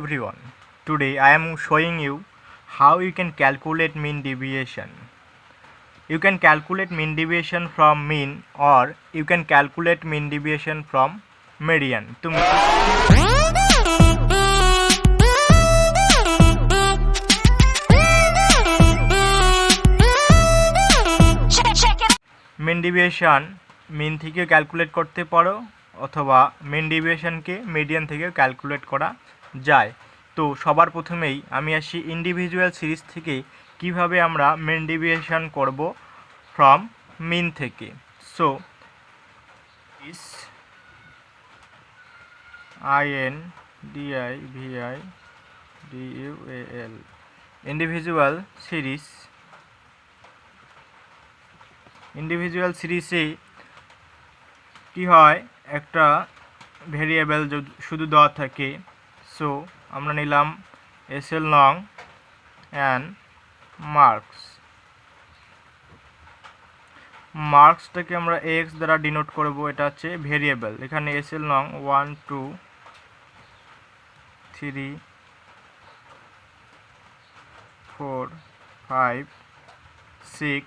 everyone. Today I am showing you how you can calculate mean deviation. You can calculate mean deviation from mean or you can calculate mean deviation from median. mean deviation মিন থেকে calculate করতে পারো অথবা মিন ডেভিয়েশনকে median থেকে calculate করা যায়। তো সবার প্রথমেই আমি আসি ইন্ডিভিজুয়াল সিরিজ থেকে কিভাবে আমরা মিন ডেভিয়েশন করব ফ্রম মিন থেকে। সো ইস INDIVIDUAL ইন্ডিভিজুয়াল সিরিজে কি হয়, একটা ভেরিয়েবল শুধু দেওয়া থাকে। সো আমরা নিলাম SL লং অ্যান্ড মার্কসটাকে আমরা x দ্বারা ডিনোট করব। এটা হচ্ছে ভেরিয়েবল। এখানে SL লং 1 2 3 4 5 6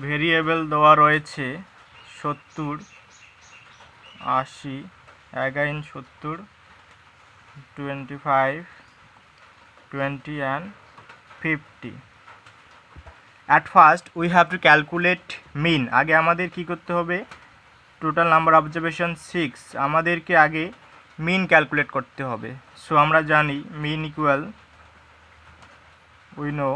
ভেরিয়েবল দেওয়া রয়েছে 70 80 again 70 25 20 and 50. At first we have to calculate mean. আগে আমাদের কি করতে হবে, টোটাল নাম্বার অবজারভেশন 6, আমাদেরকে আগে মিন ক্যালকুলেট করতে হবে। সো আমরা জানি মিন ইকুয়াল, উই নো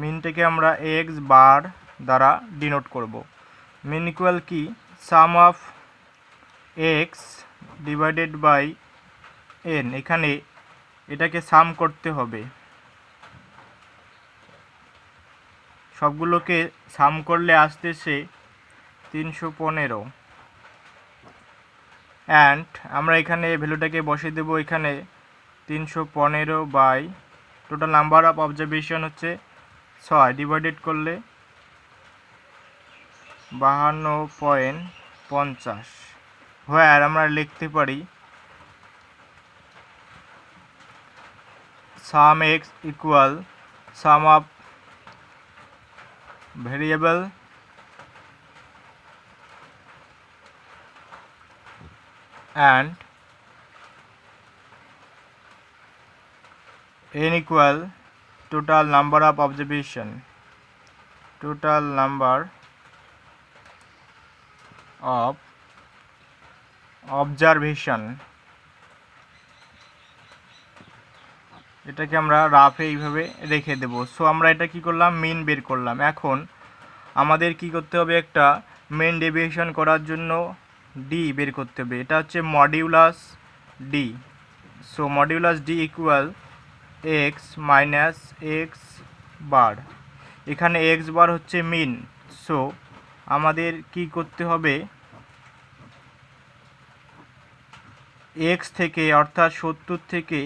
মিনটাকে আমরা x বার দ্বারা ডিনোট করব। মিন ইকুয়াল কি, sum of x divided by n। এখানে এটাকে সাম করতে হবে, সবগুলোকে সাম করলে আসতেছে 315। অ্যান্ড আমরা এখানে ভ্যালুটাকে বসিয়ে দেব। এখানে 315 by total number of observation হচ্ছে 6, ডিভাইডেড করলে 52.50। হোয়ার আমরা লিখতে পারি sum x equal sum of variable and n equal total number of observation, total number of observation। এটাকে আমরা রাফে এইভাবে রেখে দেব। সো আমরা এটা কি করলাম, মিন বের করলাম। এখন আমাদের কি করতে হবে, একটা মিন ডেভিয়েশন করার জন্য ডি বের করতে হবে। এটা হচ্ছে modulus D. So modulus D equal x minus x বার। এখানে x বার হচ্ছে মিন। সো আমাদের কি করতে হবে, x থেকে অর্থাৎ 70 থেকে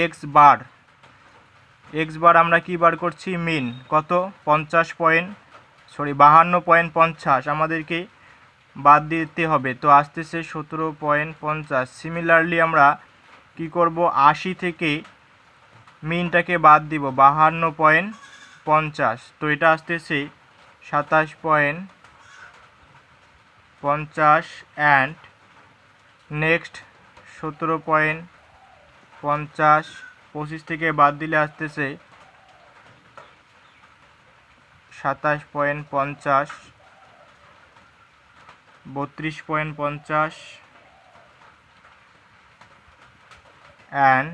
x বার আমরা কি বার করছি, মিন কত, 52.50 আমাদেরকে বাদ দিতে হবে। তো আসতেছে 17.50। সিমিলারলি আমরা কি করব, 80 থেকে মিনটাকে বাদ দিব 52.50। তো এটা আসতেছে 27.50 অ্যান্ড নেক্সট 17.50 25 থেকে বাদ দিলে আসতেছে 27.50 32.50 অ্যান্ড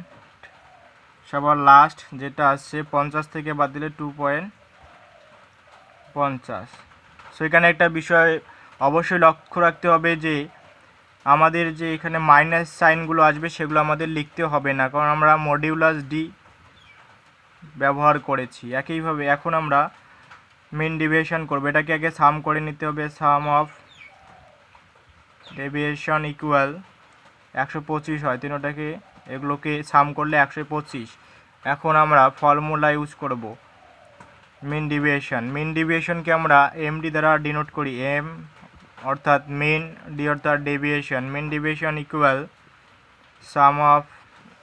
সবার লাস্ট যেটা আসছে 50 থেকে বাদ দিলে 2.50। সো এখানে একটা বিষয় অবশ্যই লক্ষ্য রাখতে হবে যে আমাদের যে এখানে মাইনাস সাইনগুলো আসবে সেগুলো আমাদের লিখতে হবে না, কারণ আমরা মডিউলাস ডি ব্যবহার করেছি। একইভাবে এখন আমরা মিন ডেভিয়েশন করব। এটাকে আগে সাম করে নিতে হবে। সাম অফ ডেভিয়েশন ইকুয়াল 125 হয়, তিনটাকে এগুলোকে সাম করলে 125। এখন আমরা ফর্মুলা ইউজ করব। মিন ডেভিয়েশনকে আমরা এমডি দ্বারা ডিনোট করি। এম অর্থাৎ মিন, ডি অর্থাৎ deviation. Mean deviation equal sum of,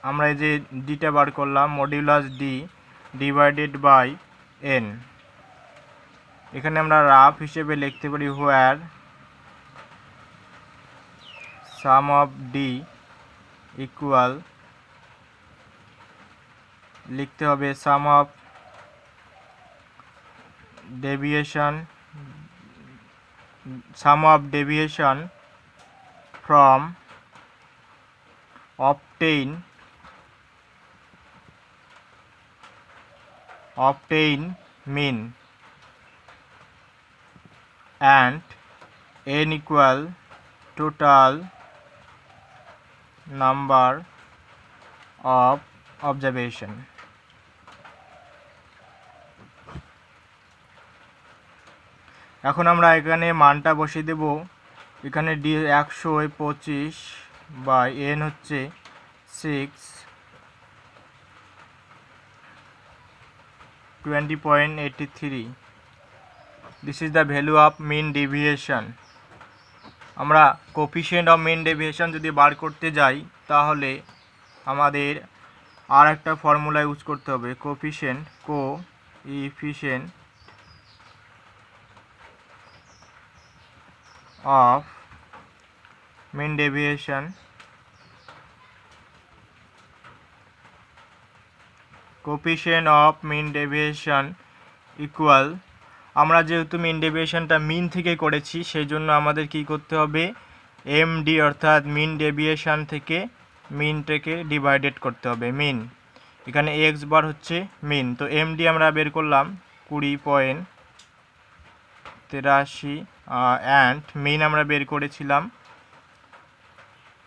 আমরা এই যে ডিটা বার করলাম, modulus D divided by N. এখানে আমরা রাফ হিসেবে লিখতে পারি where sum of D equal, লিখতে হবে sum of deviation, sum of deviation from obtain mean and n equal total number of observation। এখন আমরা এখানে মানটা বসিয়ে দেব। এখানে ডি 125 বাই এন হচ্ছে 20.83। This is the value of mean deviation. আমরা কোফিশিয়েন্ট অফ মিন ডেভিয়েশন যদি বার করতে যাই তাহলে আমাদের আর একটা ফর্মুলা ইউজ করতে হবে, coefficient of mean deviation equal, আমরা যেহেতু মিন ডেভিয়েশনটা মিন থেকে করেছি সেই জন্য আমাদের কি করতে হবে, এমডি অর্থাৎ মিন ডেভিয়েশন থেকে মিনটাকে ডিভাইডেড করতে হবে। মিন এখানে এক্স বার হচ্ছে মিন, তো এমডি আমরা বের করলাম 20.83 অ্যান্ড মিন আমরা বের করেছিলাম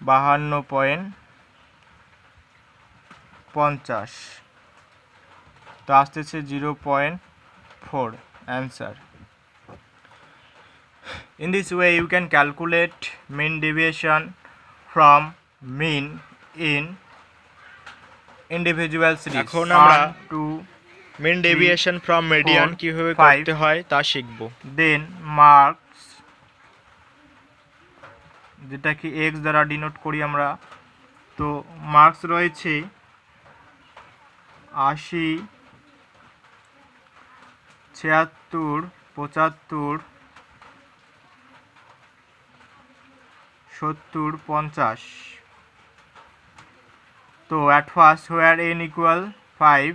52.50, তো আসতেছে 0.4 answer। In this way you can calculate mean deviation from mean in individual series। এখন আমরা 1 2 মিন ডেভিয়েশন ফ্রম মিডিয়ান 4, কিভাবে 5 করতে হয় তা শিখব। দেন মার্কস, যেটা কি এক্স দ্বারা ডিনোট করি আমরা, তো মার্কস রয়েছে 80 76 75 70 50। তো at first where n equal 5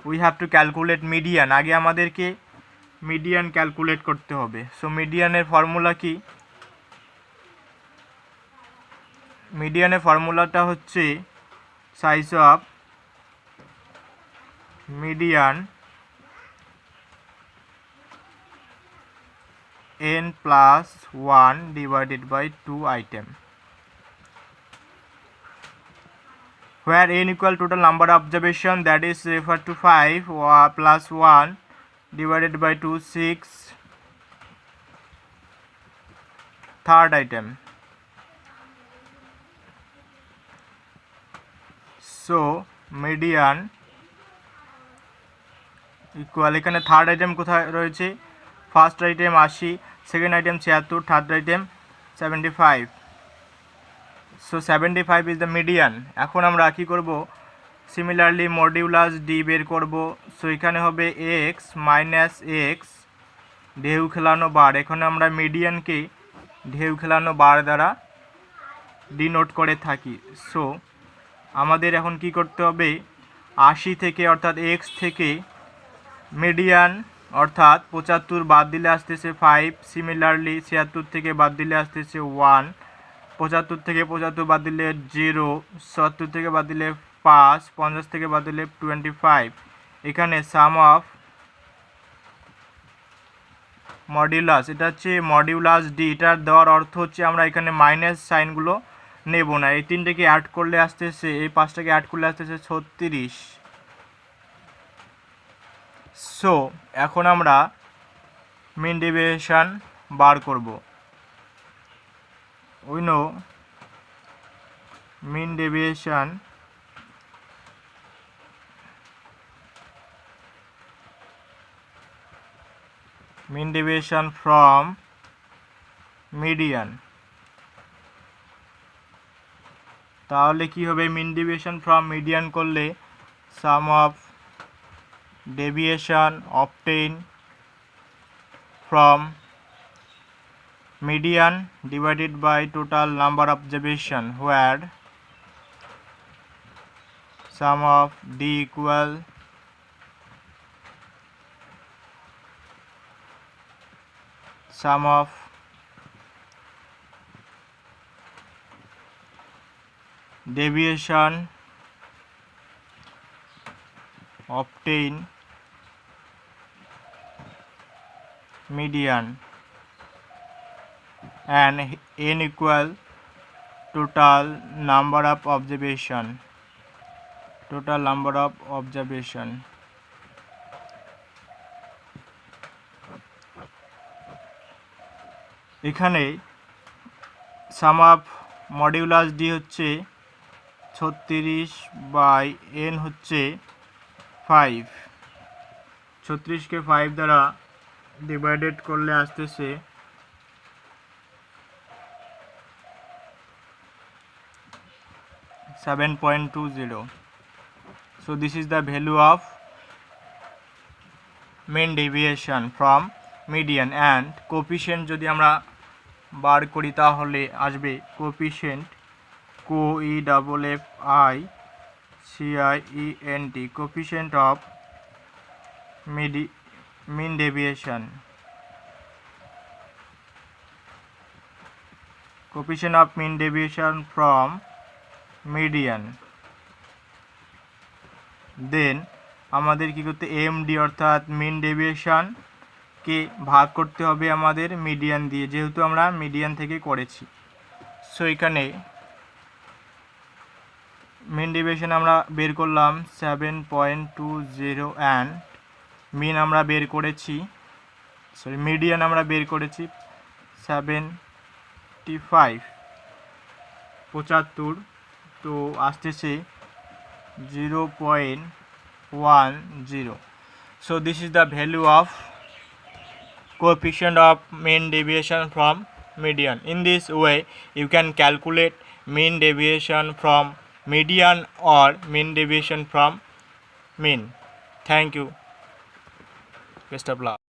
we have to calculate median। আগে আমাদেরকে মিডিয়ান ক্যালকুলেট করতে হবে। সো মিডিয়ানের ফর্মুলা কি, মিডিয়ানের ফর্মুলাটা হচ্ছে size of median n plus 1 divided by 2 item, where n equal total number of observation, that is referred to 5 plus 1 divided by 2 6, third item। So median equal, এখানে third item কোথায় রয়েছে, first item 80, second item 76, third item 75। So 75 is the median. এখন আমরা কি করব, similarly modulus D বের করব। So এখানে হবে এক্স মাইনাস এক্স ঢেউ খেলানো বার। এখানে আমরা মিডিয়ানকে ঢেউ খেলানো বার দ্বারা ডিনোট করে থাকি। সো আমাদের এখন কি করতে হবে, 80 থেকে অর্থাৎ এক্স থেকে মিডিয়ান অর্থাৎ 75 বাদ দিলে আসতেছে 5, সিমিলারলি 76 থেকে বাদ দিলে আসতেছে 1, 75 থেকে 75 বাদ দিলে 0, 70 থেকে বাদ দিলে 5, 50 থেকে বাদ দিলে 25। এখানে সাম অফ মডিউলাস, এটা হচ্ছে মডিউলাস ডি, এটার দেওয়ার অর্থ হচ্ছে আমরা এখানে মাইনাস সাইনগুলো নেব না। এই তিনটাকে অ্যাড করলে আসতেছে, এই পাঁচটাকে অ্যাড করলে আসতেছে 36। সো এখন আমরা মিন ডেভিয়েশন বার করব। We know mean deviation mean deviation from median। তাহলে কি হবে, মিন ডেভিয়েশন ফ্রম মিডিয়ান করলে sum of deviation obtain from median divided by total number of observation, where sum of d equal sum of deviation obtain median and n equal total number of observation, এখানে সাম of modulus D হচ্ছে 36 by n হচ্ছে 5, 36কে 5 দ্বারা divided করলে আসতেছে 7.20। so this is the value of mean deviation from median and coefficient যদি আমরা বার করি তাহলে আসবে coefficient coefficient coefficient of mean deviation, coefficient of mean deviation from median। দেন আমাদের কি করতে এমডি অর্থাৎ মিন ডেভিয়েশন কে ভাগ করতে হবে আমাদের মিডিয়ান দিয়ে, যেহেতু আমরা মিডিয়ান থেকে করেছি। সো এখানে মিন ডেভিয়েশন আমরা বের করলাম 7.20 অ্যান্ড মিন আমরা বের করেছি, সরি মিডিয়ান আমরা বের করেছি 75, তো আসতেছে 0.10। so this is the value of coefficient of mean deviation from median। in this way you can calculate mean deviation from median or mean deviation from mean। thank you, best of luck।